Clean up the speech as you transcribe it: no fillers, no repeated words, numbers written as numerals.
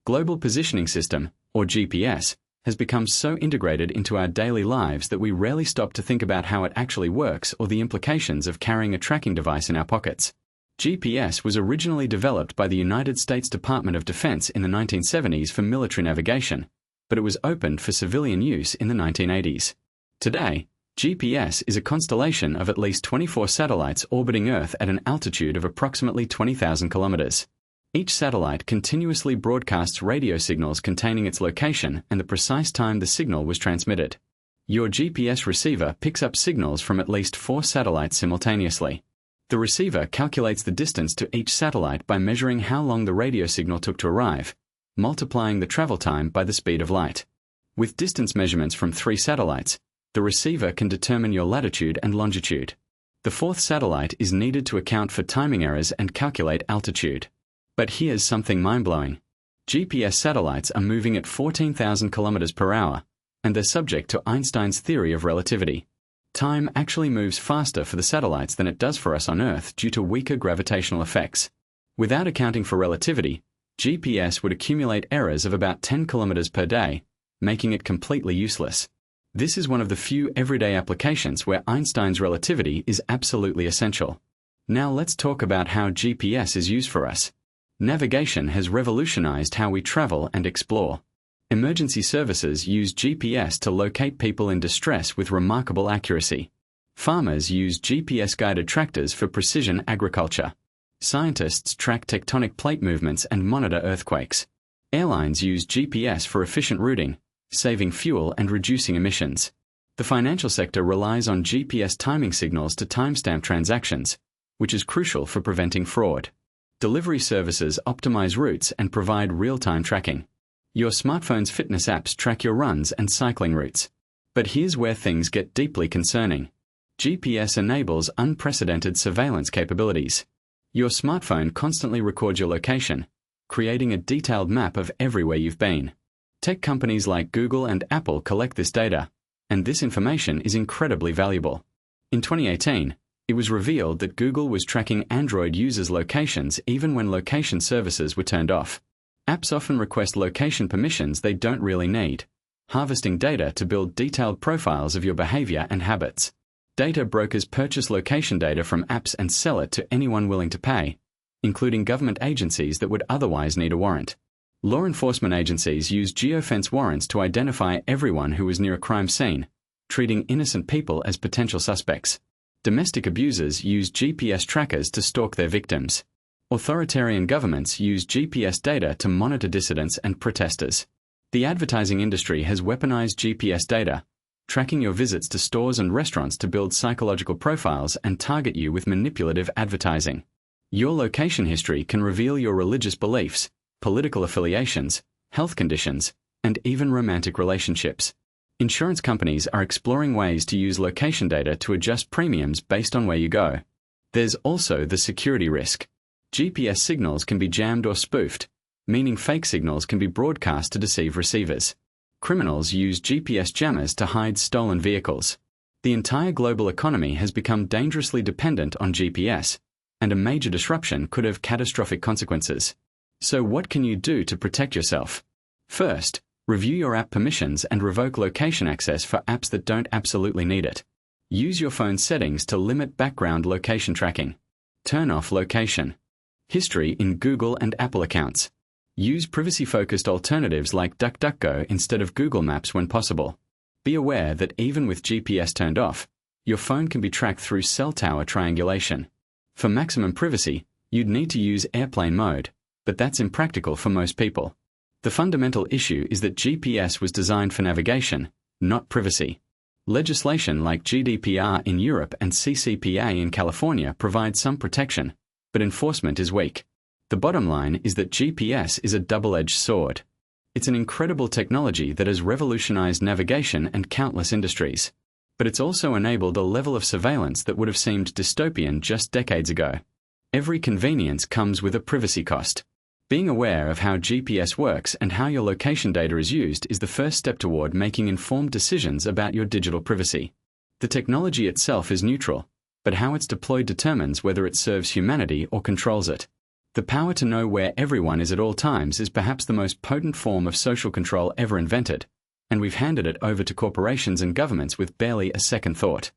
Global Positioning System, or GPS, has become so integrated into our daily lives that we rarely stop to think about how it actually works or the implications of carrying a tracking device in our pockets. GPS was originally developed by the United States Department of Defense in the 1970s for military navigation, but it was opened for civilian use in the 1980s. Today, GPS is a constellation of at least 24 satellites orbiting Earth at an altitude of approximately 20,000 kilometers. Each satellite continuously broadcasts radio signals containing its location and the precise time the signal was transmitted. Your GPS receiver picks up signals from at least 4 satellites simultaneously. The receiver calculates the distance to each satellite by measuring how long the radio signal took to arrive, multiplying the travel time by the speed of light. With distance measurements from 3 satellites, the receiver can determine your latitude and longitude. The 4th satellite is needed to account for timing errors and calculate altitude. But here's something mind-blowing. GPS satellites are moving at 14,000 kilometers per hour, and they're subject to Einstein's theory of relativity. Time actually moves faster for the satellites than it does for us on Earth due to weaker gravitational effects. Without accounting for relativity, GPS would accumulate errors of about 10 kilometers per day, making it completely useless. This is one of the few everyday applications where Einstein's relativity is absolutely essential. Now let's talk about how GPS is used for us. Navigation has revolutionized how we travel and explore. Emergency services use GPS to locate people in distress with remarkable accuracy. Farmers use GPS-guided tractors for precision agriculture. Scientists track tectonic plate movements and monitor earthquakes. Airlines use GPS for efficient routing, saving fuel and reducing emissions. The financial sector relies on GPS timing signals to timestamp transactions, which is crucial for preventing fraud. Delivery services optimize routes and provide real-time tracking. Your smartphone's fitness apps track your runs and cycling routes. But here's where things get deeply concerning. GPS enables unprecedented surveillance capabilities. Your smartphone constantly records your location, creating a detailed map of everywhere you've been. Tech companies like Google and Apple collect this data, and this information is incredibly valuable. In 2018, it was revealed that Google was tracking Android users' locations even when location services were turned off. Apps often request location permissions they don't really need, harvesting data to build detailed profiles of your behavior and habits. Data brokers purchase location data from apps and sell it to anyone willing to pay, including government agencies that would otherwise need a warrant. Law enforcement agencies use geofence warrants to identify everyone who was near a crime scene, treating innocent people as potential suspects. Domestic abusers use GPS trackers to stalk their victims. Authoritarian governments use GPS data to monitor dissidents and protesters. The advertising industry has weaponized GPS data, tracking your visits to stores and restaurants to build psychological profiles and target you with manipulative advertising. Your location history can reveal your religious beliefs, political affiliations, health conditions, and even romantic relationships. Insurance companies are exploring ways to use location data to adjust premiums based on where you go. There's also the security risk. GPS signals can be jammed or spoofed, meaning fake signals can be broadcast to deceive receivers. Criminals use GPS jammers to hide stolen vehicles. The entire global economy has become dangerously dependent on GPS, and a major disruption could have catastrophic consequences. So what can you do to protect yourself? First, review your app permissions and revoke location access for apps that don't absolutely need it. Use your phone's settings to limit background location tracking. Turn off location history in Google and Apple accounts. Use privacy-focused alternatives like DuckDuckGo instead of Google Maps when possible. Be aware that even with GPS turned off, your phone can be tracked through cell tower triangulation. For maximum privacy, you'd need to use airplane mode, but that's impractical for most people. The fundamental issue is that GPS was designed for navigation, not privacy. Legislation like GDPR in Europe and CCPA in California provides some protection, but enforcement is weak. The bottom line is that GPS is a double-edged sword. It's an incredible technology that has revolutionized navigation and countless industries. But it's also enabled a level of surveillance that would have seemed dystopian just decades ago. Every convenience comes with a privacy cost. Being aware of how GPS works and how your location data is used is the first step toward making informed decisions about your digital privacy. The technology itself is neutral, but how it's deployed determines whether it serves humanity or controls it. The power to know where everyone is at all times is perhaps the most potent form of social control ever invented, and we've handed it over to corporations and governments with barely a second thought.